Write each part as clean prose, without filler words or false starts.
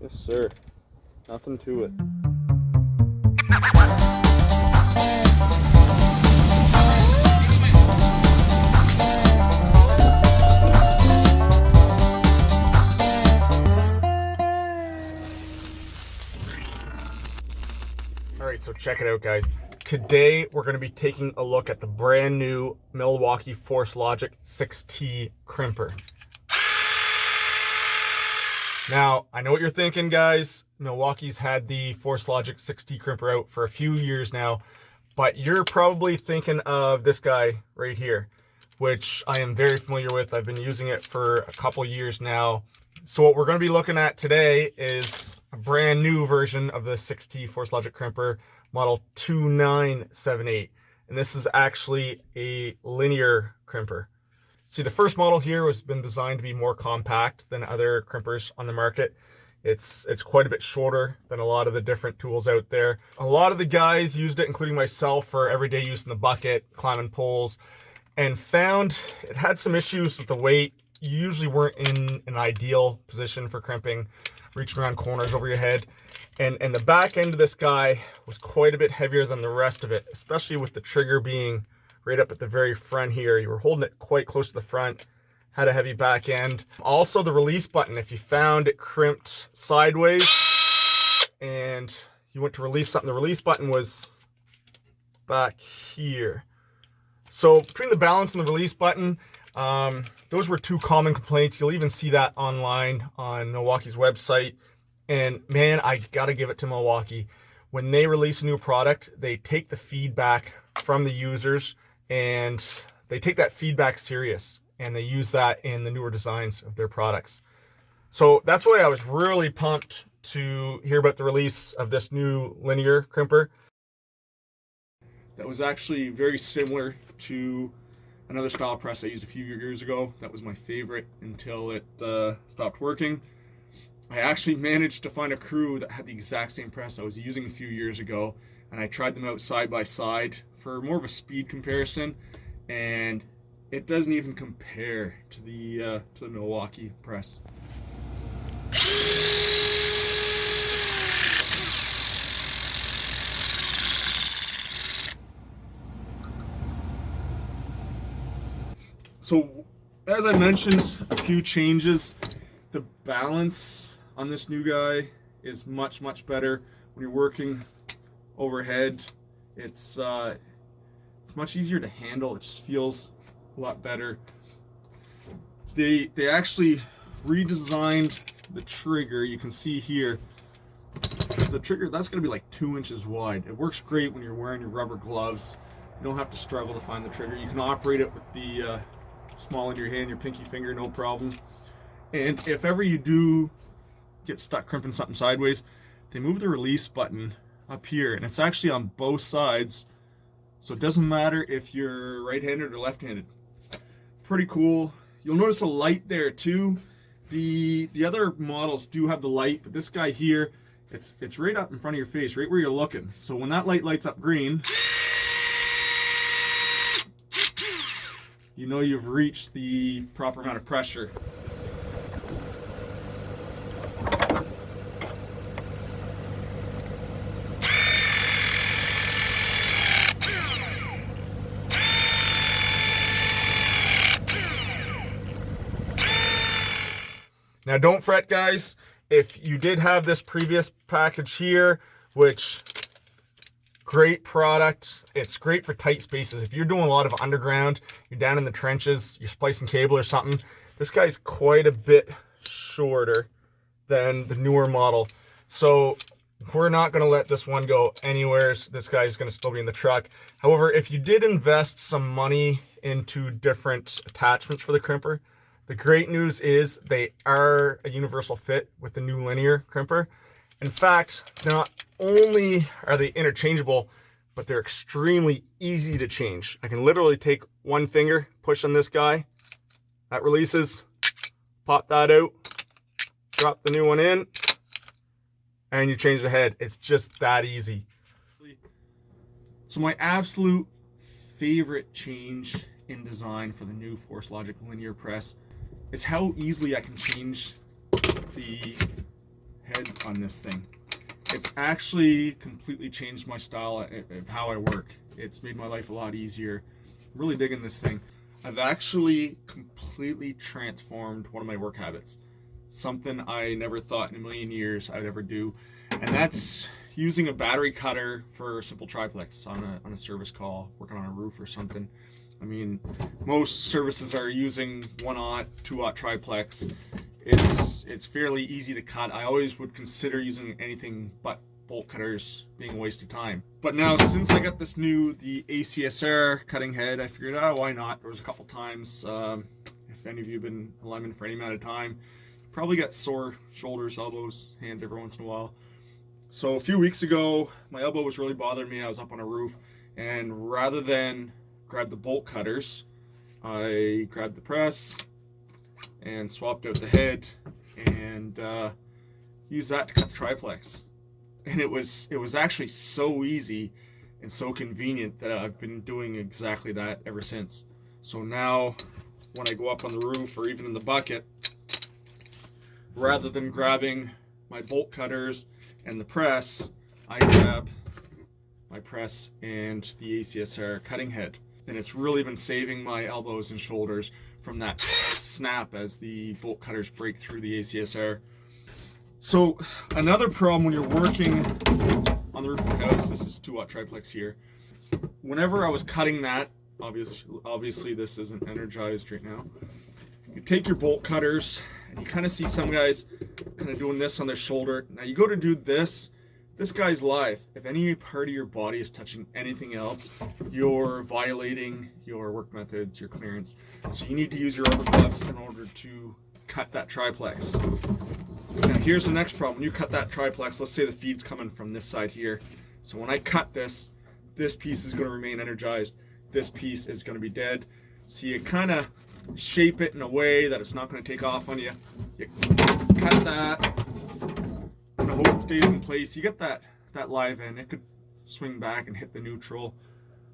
Yes, sir. Nothing to it. Alright, so check it out, guys. Today we're going to be taking a look at the brand new Milwaukee Force Logic 6T Crimper. Now, I know what you're thinking, guys. Milwaukee's had the Force Logic 6T Crimper out for a few years now, but you're probably thinking of this guy right here, which I am very familiar with. I've been using it for a couple years now. So what we're going to be looking at today is a brand new version of the 6T Force Logic Crimper, model 2978. And this is actually a linear crimper. See, the first model here has been designed to be more compact than other crimpers on the market. It's quite a bit shorter than a lot of the different tools out there. A lot of the guys used it, including myself, for everyday use in the bucket, climbing poles, and found it had some issues with the weight. You usually weren't in an ideal position for crimping, reaching around corners over your head. And the back end of this guy was quite a bit heavier than the rest of it, especially with the trigger being right up at the very front here. You were holding it quite close to the front, had a heavy back end. Also the release button, if you found it crimped sideways and you went to release something, the release button was back here. So between the balance and the release button, those were two common complaints. You'll even see that online on Milwaukee's website. And man, I gotta give it to Milwaukee. When they release a new product, they take the feedback from the users and they take that feedback serious, and they use that in the newer designs of their products. So that's why I was really pumped to hear about the release of this new linear crimper. That was actually very similar to another style press I used a few years ago. That was my favorite until it stopped working. I actually managed to find a crew that had the exact same press I was using a few years ago, and I tried them out side by side for more of a speed comparison, and it doesn't even compare to the Milwaukee press. So, as I mentioned, a few changes. The balance on this new guy is much better. When you're working overhead, it's much easier to handle. It just feels a lot better. They actually redesigned the trigger. You can see here, the trigger, that's going to be like 2 inches wide. It works great when you're wearing your rubber gloves. You don't have to struggle to find the trigger. You can operate it with the small in your hand, your pinky finger, no problem. And if ever you do get stuck crimping something sideways, they move the release button up here, and it's actually on both sides, so it doesn't matter if you're right-handed or left-handed. Pretty cool. You'll notice a light there too. The other models do have the light, but this guy here, it's right up in front of your face, right where you're looking. So when that light lights up green, you know you've reached the proper amount of pressure. Now don't fret, guys, if you did have this previous package here, which, great product. It's great for tight spaces. If you're doing a lot of underground, you're down in the trenches, you're splicing cable or something, this guy's quite a bit shorter than the newer model. So we're not going to let this one go anywhere. This guy's going to still be in the truck. However, if you did invest some money into different attachments for the crimper, the great news is they are a universal fit with the new linear crimper. In fact, not only are they interchangeable, but they're extremely easy to change. I can literally take one finger, push on this guy, that releases, pop that out, drop the new one in, and you change the head. It's just that easy. So my absolute favorite change in design for the new Force Logic linear press is how easily I can change the head on this thing. It's actually completely changed my style of how I work. It's made my life a lot easier. I'm really digging this thing. I've actually completely transformed one of my work habits. Something I never thought in a million years I'd ever do. And that's using a battery cutter for simple triplex on a service call, working on a roof or something. I mean, most services are using 1/0, 2/0 triplex. It's fairly easy to cut. I always would consider using anything but bolt cutters being a waste of time. But now, since I got the ACSR cutting head, I figured, oh, why not? There was a couple times, if any of you have been a lineman for any amount of time, you probably got sore shoulders, elbows, hands every once in a while. So a few weeks ago, my elbow was really bothering me. I was up on a roof, and rather than grab the bolt cutters, I grabbed the press and swapped out the head and used that to cut the triplex. And it was actually so easy and so convenient that I've been doing exactly that ever since. So now when I go up on the roof or even in the bucket, rather than grabbing my bolt cutters and the press, I grab my press and the ACSR cutting head. And it's really been saving my elbows and shoulders from that snap as the bolt cutters break through the ACSR. So another problem when you're working on the roof of the house, this is 2/0 triplex here. Whenever I was cutting that, obviously this isn't energized right now. You take your bolt cutters and you kind of see some guys kind of doing this on their shoulder. Now you go to do this guy's live. If any part of your body is touching anything else, you're violating your work methods, your clearance. So you need to use your rubber gloves in order to cut that triplex. Now here's the next problem. When you cut that triplex, let's say the feed's coming from this side here. So when I cut this piece is going to remain energized. This piece is going to be dead. So you kind of shape it in a way that it's not going to take off on you. You cut that. And I hope it stays in place. You get that live end. It could swing back and hit the neutral.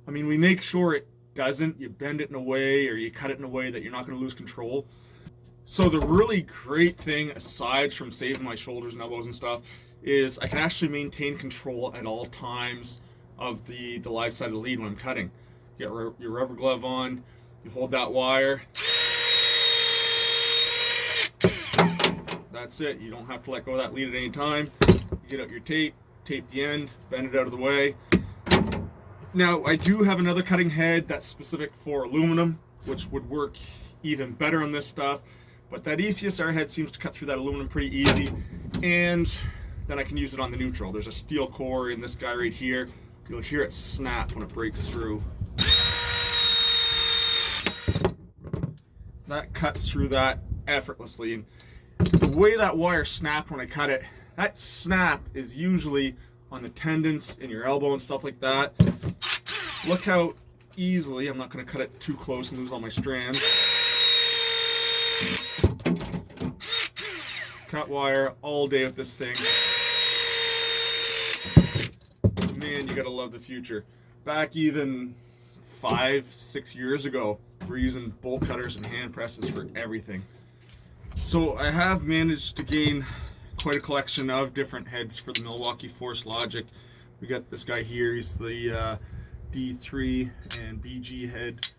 I mean, we make sure it doesn't. You bend it in a way or you cut it in a way that you're not going to lose control. So the really great thing, aside from saving my shoulders and elbows and stuff, is I can actually maintain control at all times of the live side of the lead when I'm cutting. You get your rubber glove on, you hold that wire. That's it. You don't have to let go of that lead at any time. You get out your tape the end, bend it out of the way. Now, I do have another cutting head that's specific for aluminum, which would work even better on this stuff. But that ACSR head seems to cut through that aluminum pretty easy, and then I can use it on the neutral. There's a steel core in this guy right here. You'll hear it snap when it breaks through. That cuts through that effortlessly. And the way that wire snapped when I cut it, that snap is usually on the tendons in your elbow and stuff like that. Look how easily, I'm not going to cut it too close and lose all my strands. Cut wire all day with this thing. Man, you gotta love the future. Back even 5-6 years ago, we're using bolt cutters and hand presses for everything. So I have managed to gain quite a collection of different heads for the Milwaukee Force Logic. We got this guy here, he's the D3 and BG head.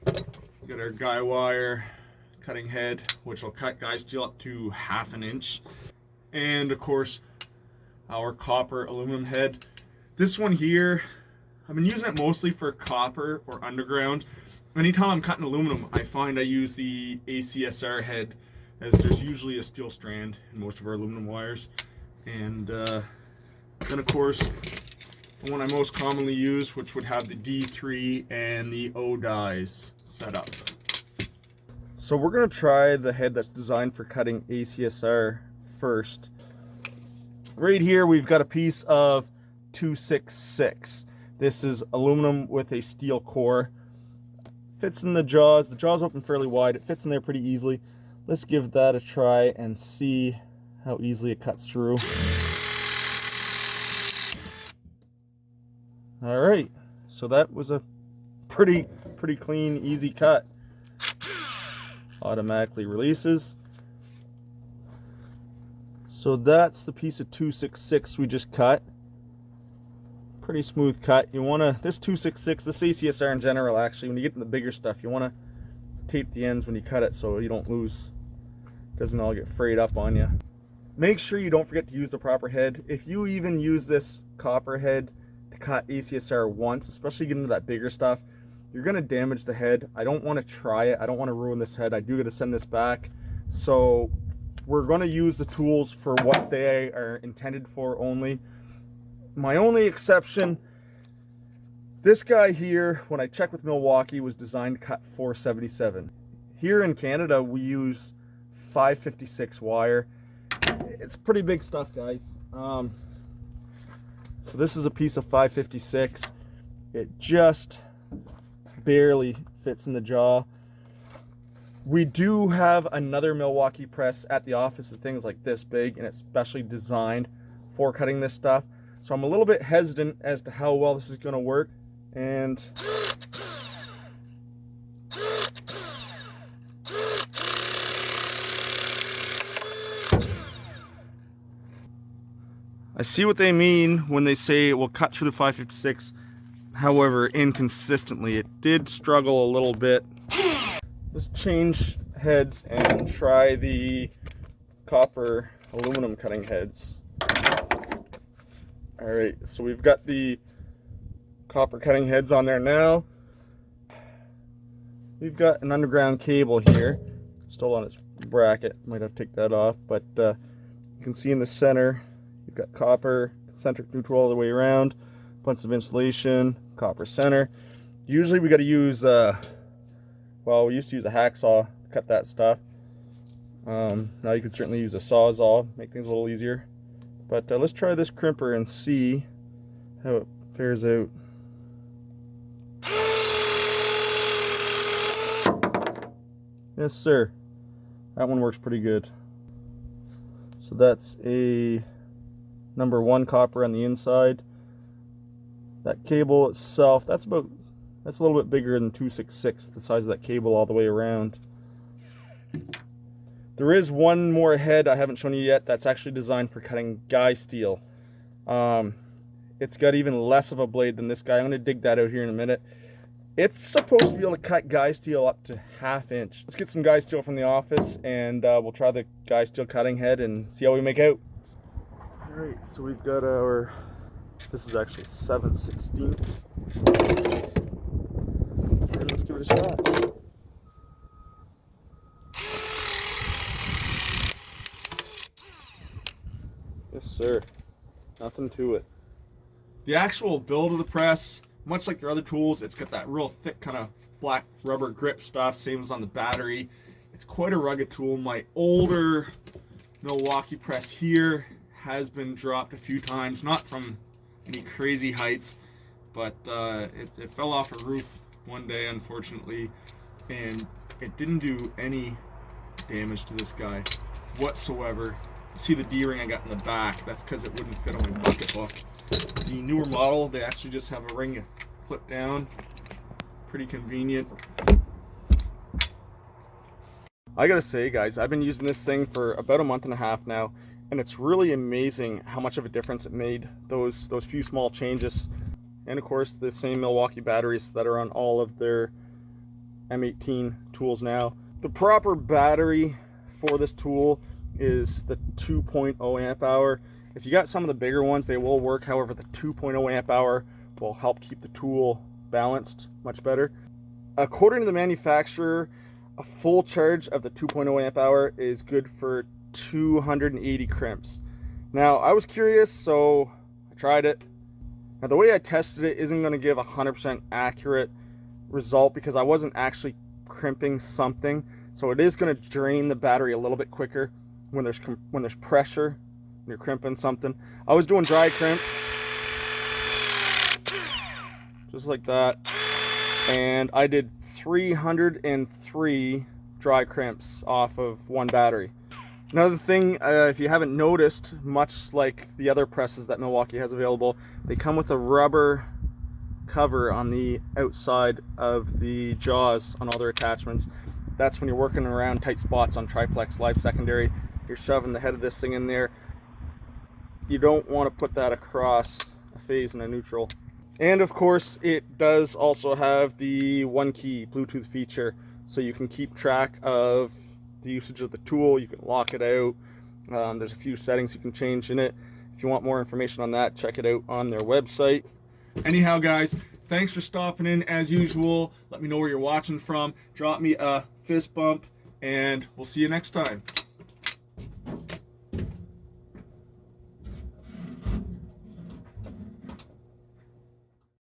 We got our guy wire cutting head, which will cut guy steel up to 1/2 inch. And of course, our copper aluminum head. This one here, I've been using it mostly for copper or underground. Anytime I'm cutting aluminum, I find I use the ACSR head, as there's usually a steel strand in most of our aluminum wires. And then of course, the one I most commonly use, which would have the D3 and the O dies set up. So we're going to try the head that's designed for cutting ACSR first. Right here we've got a piece of 266. This is aluminum with a steel core. Fits in the jaws. The jaws open fairly wide. It fits in there pretty easily. Let's give that a try and see how easily it cuts through. All right, so that was a pretty clean, easy cut. Automatically releases. So that's the piece of 266 we just cut. Pretty smooth cut. You want to, this 266, this ACSR in general, actually, when you get in the bigger stuff, you want to tape the ends when you cut it so you don't lose, doesn't all get frayed up on you. Make sure you don't forget to use the proper head. If you even use this copper head to cut ACSR once, especially getting into that bigger stuff, you're going to damage the head. I don't want to try it. I don't want to ruin this head. I do got to send this back. So we're going to use the tools for what they are intended for only. My only exception, this guy here, when I checked with Milwaukee, was designed to cut 477. Here in Canada, we use 556 wire. It's pretty big stuff, guys. So this is a piece of 556. It just barely fits in the jaw. We do have another Milwaukee press at the office. The thing's like this big, and it's specially designed for cutting this stuff. So I'm a little bit hesitant as to how well this is going to work. And I see what they mean when they say it will cut through the 556. However, inconsistently, it did struggle a little bit. Let's change heads and try the copper aluminum cutting heads. All right, so we've got the copper cutting heads on there now. We've got an underground cable here, still on its bracket. Might have to take that off, but you can see in the center, you've got copper, concentric neutral all the way around, bunch of insulation, copper center. Usually we got to use, well, we used to use a hacksaw to cut that stuff. Now you could certainly use a sawzall, make things a little easier. But let's try this crimper and see how it fares out. Yes, sir. That one works pretty good. So that's a #1 copper on the inside. That cable itself, that's a little bit bigger than 266, the size of that cable all the way around. There is one more head I haven't shown you yet that's actually designed for cutting guy steel. It's got even less of a blade than this guy. I'm going to dig that out here in a minute. It's supposed to be able to cut guy steel up to 1/2 inch. Let's get some guy steel from the office and we'll try the guy steel cutting head and see how we make out. Alright, so we've got our, this is actually 7/16. And let's give it a shot. Yes, sir. Nothing to it. The actual build of the press, much like their other tools, it's got that real thick kind of black rubber grip stuff, same as on the battery. It's quite a rugged tool. My older Milwaukee press here has been dropped a few times, not from any crazy heights, but it fell off a roof one day, unfortunately, and it didn't do any damage to this guy whatsoever. You see the D-ring I got in the back, that's because it wouldn't fit on my bucket hook. The newer model, they actually just have a ring flip down. Pretty convenient. I gotta say, guys, I've been using this thing for about a month and a half now, and it's really amazing how much of a difference it made, those few small changes. And of course, the same Milwaukee batteries that are on all of their M18 tools now. The proper battery for this tool is the 2.0 amp hour. If you got some of the bigger ones, they will work. However, the 2.0 amp hour will help keep the tool balanced much better. According to the manufacturer, a full charge of the 2.0 amp hour is good for 280 crimps. Now, I was curious, so I tried it. Now, the way I tested it isn't going to give a 100% accurate result because I wasn't actually crimping something. So it is going to drain the battery a little bit quicker when there's pressure, when you're crimping something. I was doing dry crimps, just like that, and I did 303 dry crimps off of one battery. Another thing, if you haven't noticed, much like the other presses that Milwaukee has available, they come with a rubber cover on the outside of the jaws on all their attachments. That's when you're working around tight spots on triplex live secondary. You're shoving the head of this thing in there. you don't want to put that across a phase and a neutral. And of course, it does also have the one key Bluetooth feature, so you can keep track of the usage of the tool. You can lock it out. There's a few settings you can change in it. If you want more information on that, check it out on their website. Anyhow, guys, thanks for stopping in as usual. Let me know where you're watching from. Drop me a fist bump, and we'll see you next time.